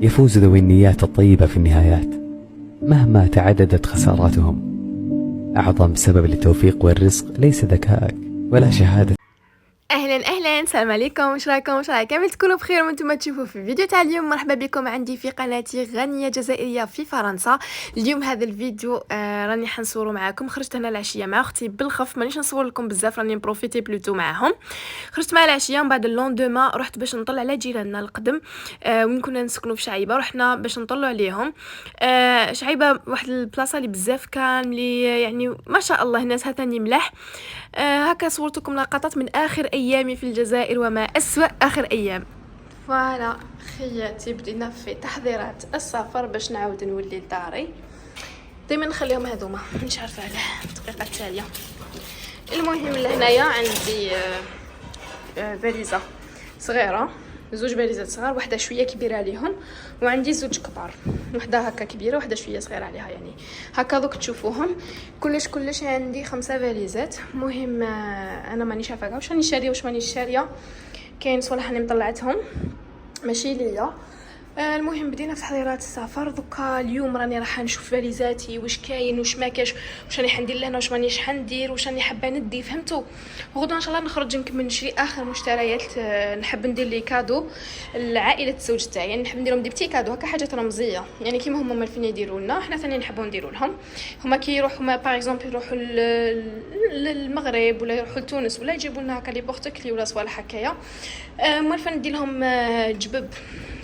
يفوز ذوي النيات الطيبة في النهايات مهما تعددت خساراتهم. أعظم سبب للتوفيق والرزق ليس ذكائك ولا شهادة. اهلا السلام عليكم، واش رايكم كامل تكونوا بخير وانتم تشوفوا في الفيديو تاع اليوم. مرحبا بكم عندي في قناتي غنية جزائرية في فرنسا. اليوم هذا الفيديو راني حنصوروا معاكم. خرجت انا العشيه مع اختي بالخف، مانيش نصور لكم بزاف، راني نبروفيتي بلوتو معاهم. خرجت مع العشيه ومن بعد اللوندوما رحت باش نطلع على جيراننا القدم وين كنا نسكنوا في شعيبه، رحنا باش نطلعوا عليهم. شعيبه واحد البلاصه اللي بزاف كامل، يعني ما شاء الله الناس ثاني ملاح. هكا صورتكم لقطات من اخر ايامي في الجزائر وما اسوا اخر ايام. فوالا خياتي بدينا في تحضيرات السفر باش نعاود نولي لداري. دائما نخليهم هذوما مش عارفه علاه الدقيقه التاليه. المهم لهنايا عندي فاليزه صغيره، زوج فاليزات صغار، واحده شويه كبيره عليهم، وعندي زوج كبار، واحده هكا كبيره واحده شويه صغيره عليها، يعني هكا دوك تشوفوهم. كلش عندي 5 فاليزات. مهم انا مانيش عارفه واش راني شاريه واش مانيش شاريه، كاين صوالح راني مطلعتهم ماشي ليا. المهم بدينا في تحضيرات السفر. دوكا اليوم راني راح نشوف فاليزاتي واش كاين واش ما كاش، واش راني حندير لهنا واش مانيش حندير، واش راني حابه ندي، فهمتوا. وغدوه ان شاء الله نخرج نكمل نشري اخر مشتريات. نحب ندير لي كادو لعائله الزوج تاعي، يعني نحب ندير لهم دي بتي كادو هكا، حاجات رمزيه، يعني كيما هما مالفين يديروا لنا حنا ثاني نحبوا نديروا لهم. هما كي يروحوا ما باغ اكزومبل يروحوا للمغرب ولا يروحوا لتونس ولا يجيبوا لنا هكا لي بورتكلي ولا صوالح هكايا، مالفين ندير لهم جبب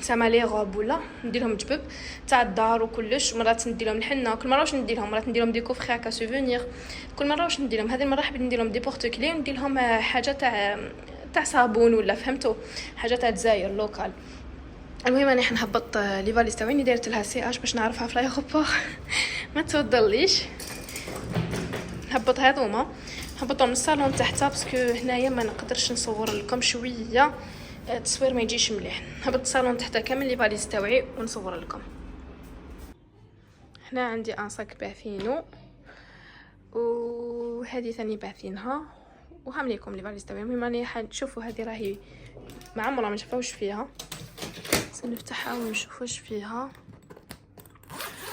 سما لي غوب، ولا ندير لهم جبب تاع الدار وكلش. مرات ندير لهم الحنه، كل مره واش ندير لهم، مرات ندير لهم دي كوفري هكا سوفونير، كل مره واش ندير لهم. هذه المره حبيت ندير لهم دي بورتكلي وندير لهم حاجه تاع صابون ولا فهمتوا، حاجه تاع الجزائر لوكال. المهم انا حنهبط لي فاليز تاعي، دايرت لها سي اش باش نعرفها في الايروبور ما توضليش. نهبط هذوما، هبطوا من الصالون تحت باسكو هنايا ما نقدرش نصور لكم شويه، التصوير ما يجيش مليح. هبط الصالون تحت كامل لي فاليز تاعي ونصور لكم. هنا عندي انصاك باثينو، وهذه ثاني باثينها، وهام ليكم لي فاليز تاعي. المهم راني حنشوفوا هذه راهي ما عمرها ما شفاوش فيها، سنفتحها ونشوف واش فيها.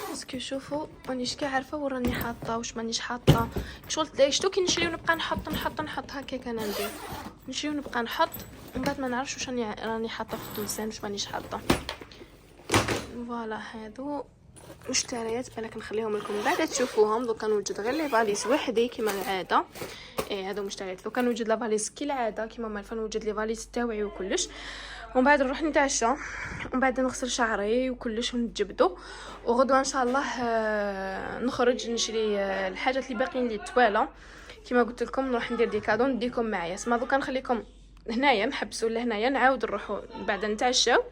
باسكو شوفوا مانيش كاع عارفه وين راني حاطه واش مانيش حاطه. شغل شتو كي نشري ونبقى نحط هكاك انا ندير، نشري ونبقى نحط ومن بعد ما نعرفش واش راني حاطه في الدوزان واش مانيش حاطه. فوالا هادو مشتريات بالك نخليهم لكم بعد تشوفوهم. دوكا نوجد غير لي فاليز وحدي كيما العاده. هادو مشتريات. دوكا نوجد لا فاليز كي العاده كيما ما نوجد لي فاليز تاوعي وكلش، ومن بعد نروح نتعشى، ومن بعد نغسل شعري وكلش ونتجبدوا. وغدوه ان شاء الله نخرج نشري الحاجات اللي باقيين لي التواله كيما قلت لكم. نروح ندير دي كادو نديكم معايا. اسما دوكا نخليكم هنايا نحبسوا لهنايا، نعاود نروحوا بعد نتعشاو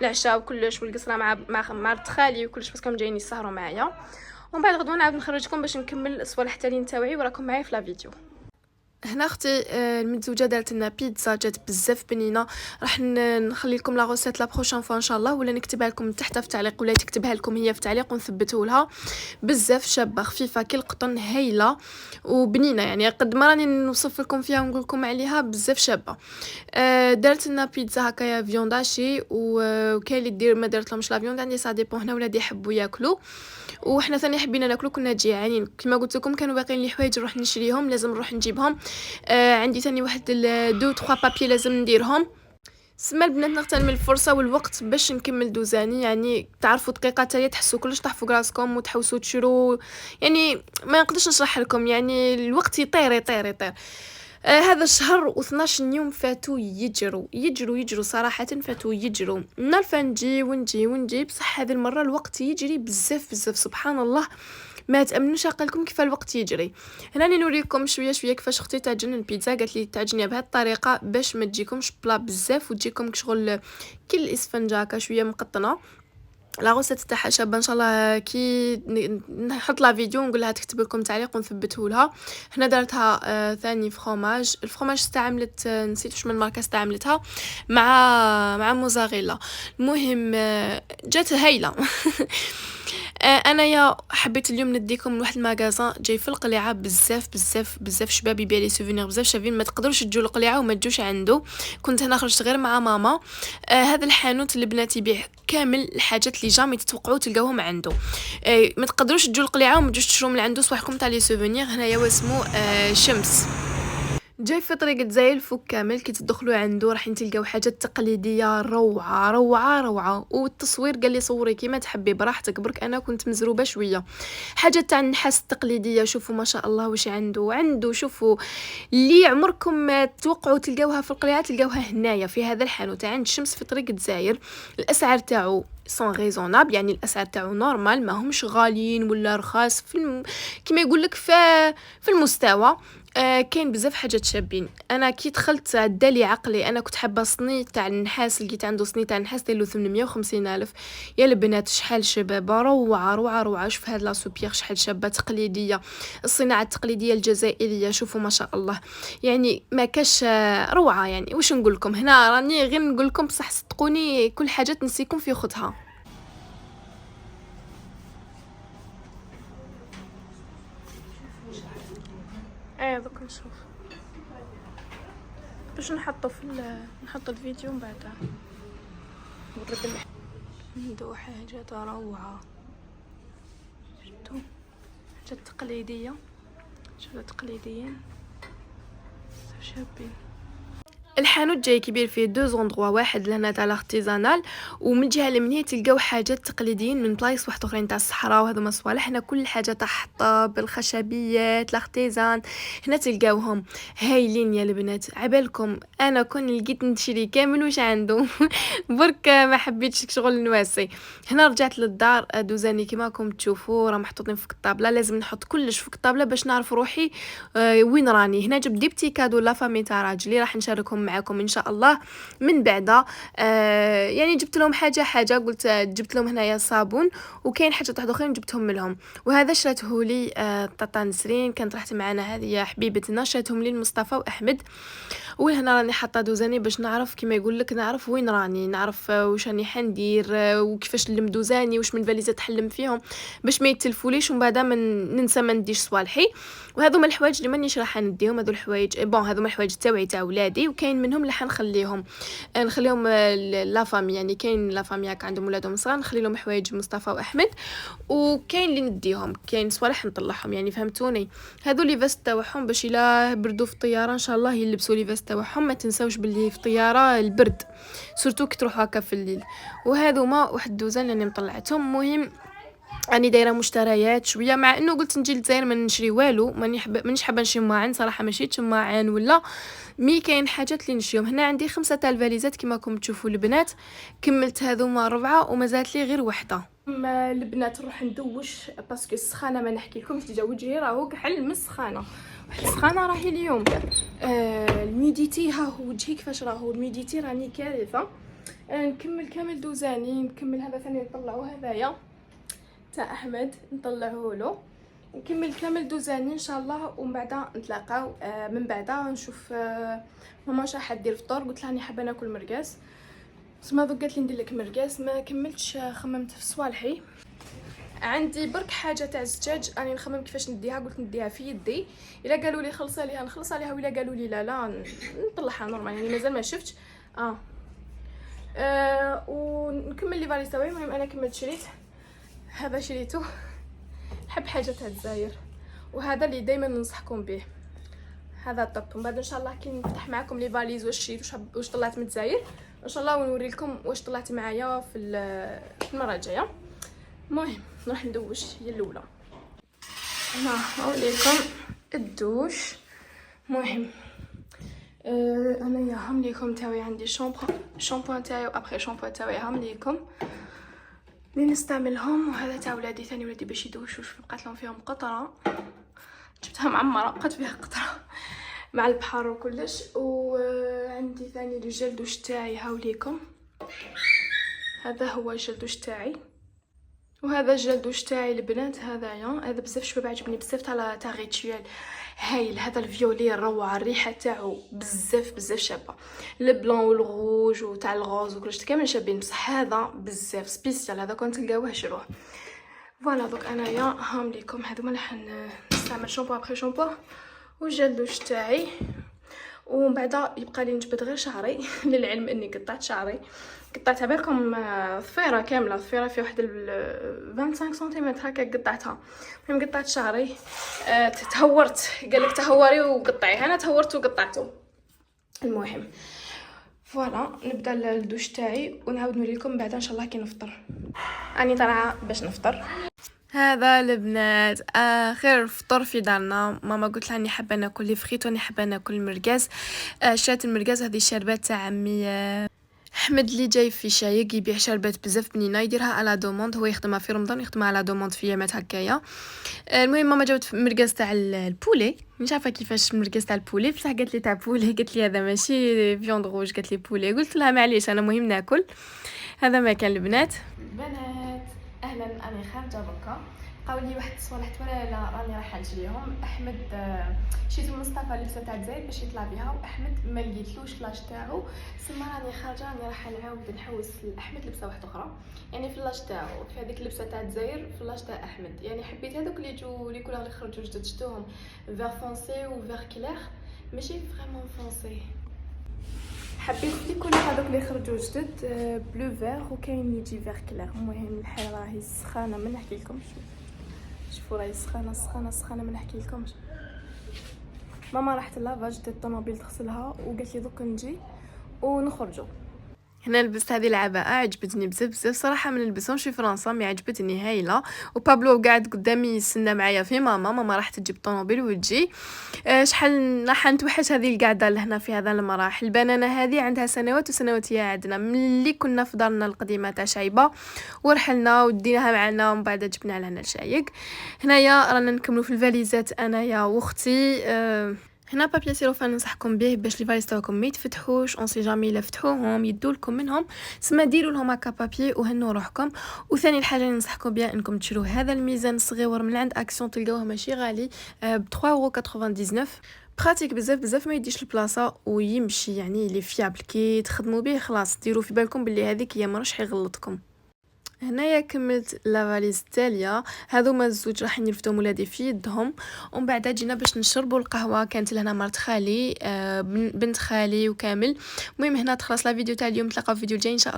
العشاء وكلش والقصره مع خالي وكلش باسكو جايين يسهروا معايا. ومن بعد غدوه نعاود نخرجكم باش نكمل الصوالح التاليين تاعي وراكم معايا في لا فيديو. هنا اختي المتزوجه دارت لنا بيتزا جات بزاف بنينه. راح نخلي لكم لا غوسيت لا بروشين فوا ان شاء الله، ولا نكتبها لكم تحت في التعليق ولا تكتبها لكم هي في التعليق ونثبته لها. بزاف شابه خفيفه كي القطن، هايله وبنينه، يعني قد ما راني نوصف لكم فيها ونقول لكم عليها بزاف شابه. دارت لنا بيتزا هكايا فيونداشي، وكاين اللي دير ما دارت لهمش لا فيوند، عندي سا ديبون هنا ولادي يحبوا ياكلوا وحنا ثاني حبينا ناكلو، كنا جيعانين كما قلت لكم. كانوا باقيين لي حوايج نروح نشريهم، لازم نروح نجيبهم. عندي ثاني واحد 2 3 بابي لازم نديرهم. سما البنات نغتنم الفرصه والوقت باش نكمل دوزاني، يعني تعرفوا دقيقه تاليه تحسوا كلش طاح فوق راسكم وتحوسوا تشرو، يعني ما نقدرش نشرح لكم، يعني الوقت يطير. هذا الشهر و12 يوم فاتوا يجروا صراحه، فاتوا يجروا. نالفا نجي بصح هذه المره الوقت يجري بزاف سبحان الله، ما تامنوش عقلكم كيف الوقت يجري. هنا نوريكم شويه كيفاش اختي تعجن البيتزا. قالت لي تعجنيها بهذه الطريقه باش ما تجيكمش بلا بزاف وتجيكم شغل كي الاسفنجه هكا شويه مقطنه. لا غوسيت تاعها شابه ان شاء الله. كي نحط لا فيديو نقول لها تكتب لكم تعليق ونثبته لها. هنا دارتها ثاني الفرماج استعملت نسيت واش من ماركه استعملتها مع موزاريلا. المهم جات هايله انايا حبيت اليوم نديكم من واحد المغازان جاي في القلعه، بزاف بزاف بزاف شباب يبيع لي سوفينير بزاف شابين، ما تقدروش تجوا القلعه وما تجوش عنده. كنت هنا خرجت غير مع ماما. هذا الحانوت اللي بنات يبيع كامل الحاجات اللي جامي تتوقعوا تلقاوهم عنده. ما تقدروش تجوا القلعه وما تجوش تشرو من عنده صواحكم تاع لي سوفينير. هنايا واسمو شمس، جاي في طريقة زي الفوق كامل. كي تدخلوا عنده راح تلقاو حاجات تقليدية روعة روعة روعة، والتصوير قال لي صوري كيما تحبي براحتك، برك انا كنت مزروبة شوية. حاجات تاع النحاس التقليدية، شوفوا ما شاء الله واش عنده شوفوا اللي عمركم ما توقعوا تلقاوها في القلعة تلقاوها هنايا في هذا الحانوت عند شمس في طريقة زاير. الاسعار تاعو سون ريزونابل، يعني الاسعار تاعو نورمال، ما همش غاليين ولا رخاص كيما يقول لك في المستوى. كاين بزاف حاجات شابين. انا كي دخلت عدالي عقلي، انا كنت حابه صني تاع النحاس، لقيت عنده صني تاع النحاس دايرلو 850 الف. يا البنات شحال شبابه روعه روعه روعه. شوف هاد لاسوبيير شحال شابه تقليديه، الصناعه التقليديه الجزائريه، شوفوا ما شاء الله. يعني ما كاش روعه. يعني واش نقول لكم، هنا راني غير نقول لكم بصح صدقوني كل حاجه تنسيكم في خدها. دوك نشوف باش نحطو نحط الفيديو من بعد نوريكم. عنده حاجات روعة، شفتو حاجات تقليدية، شغلات تقليديين شابين. الحانوت جاي كبير فيه دو زوندغوا، واحد لهنا تاع الارتيزانال، ومن الجهه اليمنيه تلقاو حاجات تقليديين من بلايص واحد اخرين تاع الصحراء، وهذو مصوالح. هنا كل حاجه تاع حطب، الخشبيات، الارتيزان هنا تلقاوهم هايلين يا البنات. عبالكم انا كون لقيت نشري كامل واش عنده برك ما حبيتش شغل نواسي. هنا رجعت للدار دوزاني كيما راكم تشوفوا راه محطوطين فوق الطابله، لازم نحط كلش فوق الطابله باش نعرف روحي وين راني. هنا جبت دي بتي كادو لا فامي تاع راجلي راح نشاركهم معكم ان شاء الله من بعد. يعني جبت لهم حاجه قلت جبت لهم هنايا صابون، وكاين حاجات واحده اخرين جبتهم لهم. وهذا شراته لي طاطا نسرين، كانت راحت معنا هذه حبيبتنا، شراتهم لي مصطفى واحمد. وهنا راني حاطه دوزاني باش نعرف كيما يقول لك، نعرف وين راني، نعرف واش راني حندير وكيفاش نلم دوزاني، واش من فاليزات حلم فيهم باش ما يتلفوليش ومن بعد ننسى ما نديش صوالحي. وهذوما الحوايج اللي مانيش راح نديهم، هذو الحوايج هذوما الحوايج تاوعي تاع ولادي، وكاين منهم اللي حنخليهم لا فامي. يعني كاين لا فامي عندهم ولادهم صغار نخلي لهم حوايج مصطفى واحمد، وكاين اللي نديهم كاين صوالح نطلعهم. يعني فهمتوني، هذو لي فاست تاعهم باش الا بردوا في الطياره ان شاء الله يلبسوا لي فاست تاعهم. ما تنساوش باللي في الطياره البرد سورتو كي تروحوا هكا في الليل. وهذوما واحد دوزان اللي مطلعتهم. مهم راني دايره مشتريات شويه، مع انه قلت نجي للجزائر ما نشري والو، مانيش حابه نشري ماعن صراحه، ما شريتش ماعن ولا مي كاين حاجات اللي نشريهم. هنا عندي 5 تاع الفاليزات كما راكم تشوفوا البنات، كملت هذوما 4 ومازالت لي غير وحده. البنات نروح ندوش باسكو السخانه ما نحكي لكم تجا وجهي راهو كحل من السخانه. السخانه راهي اليوم الميديتي، ها هو وجهي كيفاش راهو الميديتي، راني كارثه. نكمل كامل دوزاني، نكمل هذا ثاني نطلعو هذايا تاع احمد نطلعوه له، نكمل كامل دوزاني ان شاء الله. ومن بعد نتلاقاو من بعد نشوف ماما شا حدير الفطور. قلت لها راني حابه ناكل مرقاس، ما دوك قالت لي ندير لك مرقاس، ما كملتش خممت في صوالحي. عندي برك حاجه تاع الزجاج راني نخمم كيفاش نديها. قلت نديها في يدي، الا قالوا لي خلص عليها نخلص عليها، ولا قالوا لي لا نطلعها نورمال. يعني مازال ما شفتش ونكمل لي فاليز تاعي. المهم انا كملت شريت هذا، شريته نحب حاجه تاع الجزائر، وهذا اللي دائما ننصحكم به، هذا الطب. من بعد ان شاء الله كي نفتح معكم لي فاليز واش شريت واش طلعت من الجزائر ان شاء الله، ونوري لكم واش طلعت معايا في المره الجايه. المهم نروح ندوش هي الاولى. انا اوريكم الدوش. المهم انا يا هم ليكم تاوي عندي شامبوان تاعي وابخي شامبوان تاعي هم ليكم اللي نستعملهم. وهذا تاع ولادي ثاني، ولادي باش يدوشوا بقات لهم فيهم قطره، جبتها معمره بقات فيها قطره مع البحر وكلش. وعندي ثاني الجل دوش تاعي هاوليكم، هذا هو الجل دوش تاعي، وهذا الجل دوش تاعي البنات هذا بزاف شباب عجبني بزاف تاع ريتوال هايل. هذا الفيولي روعه، الريحه تاعو بزاف شابه، البلون والغوج وتاع الغوز وكلش كامل شابين، بصح هذا بزاف سبيسيال، هذا كنت تلقاوه شروه. فوالا دوك انايا هام ليكم هذوما اللي نستعمل شامبو ابري شامبو وجا الدوش تاعي. ومن بعد يبقى لي نجبد غير شعري للعلم اني قطعت شعري، قطعتها بالكم ضفيره كامله، ضفيره في واحد 25 سنتيمتر هكا قطعتها. المهم قطعت شعري تهورت، قال لك تهوري وقطعي، انا تهورت وقطعته. المهم فوالا نبدا الدوش تاعي ونعاود نوريكم بعدا ان شاء الله كي نفطر. اني طالعه باش نفطر. هذا البنات اخر فطور في دارنا. ماما قلت لها اني حابه ناكل لي فريت واني حابه ناكل المرقاز. شات المرقاز، هذه الشربات تاع عمي احمد اللي جاي في شايق يبيع شربات بزاف بنينه، يديرها على دوموند، هو يخدمها في رمضان يخدمها على دوموند في ايامات هكايا. المهم ماما جابت مرقاز تاع البولي، مش عارفه كيفاش المرقاز تاع البولي، بصح قالت لي تاع بولي، قالت لي هذا ماشي فيوند روج، قالت لي بولي. قلت لها معليش انا مهم ناكل. هذا ما كان البنات. اهلا، انا خارجه بكا، بقاو لي واحد الصوالح ولا لا راني رايحه نشريهم. احمد شيت مصطفى اللبسه تاع الجزائر باش يطلع بها، واحمد ما لقيتلوش لاش تاعو، سما راني خارجه راني رايحه نعاود نحوس لاحمد لبسه واحده اخرى، يعني في لاش تاعو، في هذيك اللبسه تاع الجزائر في لاش تاع احمد. يعني حبيت هذوك اللي يجوا لي كولور اللي خرجوا جدد، شفتوهم فير فونسي و فير كلير، ماشي فريمون فونسي. حبيت لي كل هذوك اللي خرجوا جدد بلو فير وكاين يجي فير كلير. المهم الحال راهي سخانه، ما نحكي لكمش، شوفوا راهي سخانه سخانه سخانه، ما نحكي لكمش. ماما راحت لافاج ديال الطوموبيل تغسلها وقالت لي دوك نجي ونخرجوا. هنا لبست هذه العباءه، عجبتني بزاف بزاف صراحه، ما نلبسهمش في فرنسا مي عجبتني هايله. وبابلو قاعد قدامي يستنى معايا في ماما راح تجيب الطوموبيل وتجي. شحال راح نتوحش هذه القعده لهنا في هذا المراح. البنانه هذه عندها سنوات وسنوات هي عندنا، ملي كنا في دارنا القديمه تاع شايبه ورحلنا وديناها معنا ومن بعد جبنا لهنا الشايق. هنايا رانا نكملوا في الفاليزات انايا واختي. هنا بابي سيلوفان ننصحكم به باش لي فاليز تاعكم ما يتفتحوش، اون سي جامي الا فتحوهم يدولكم منهم، سما ديروا لهم هكا بابي وهنوا روحكم. وثاني الحاجه اللي ننصحكم بها انكم تشروا هذا الميزان الصغير من عند اكسيون، تلقاوه ماشي غالي ب 3.99€، براتيك بزاف بزاف، ما يديش البلاصه ويمشي، يعني لي فيابل كي تخدموا به خلاص ديروا في بالكم باللي هذيك هي مراش حيغلطكم. هنايا كملت لافاليز التاليه، هذوما الزوج راح نرفدهم ولادي في يدهم، ومن بعد جينا باش نشربوا القهوه. كانت لهنا مرت خالي بنت خالي وكامل. المهم هنا تخلص لا فيديو تاع اليوم، نتلاقاو في فيديو جاي ان شاء الله.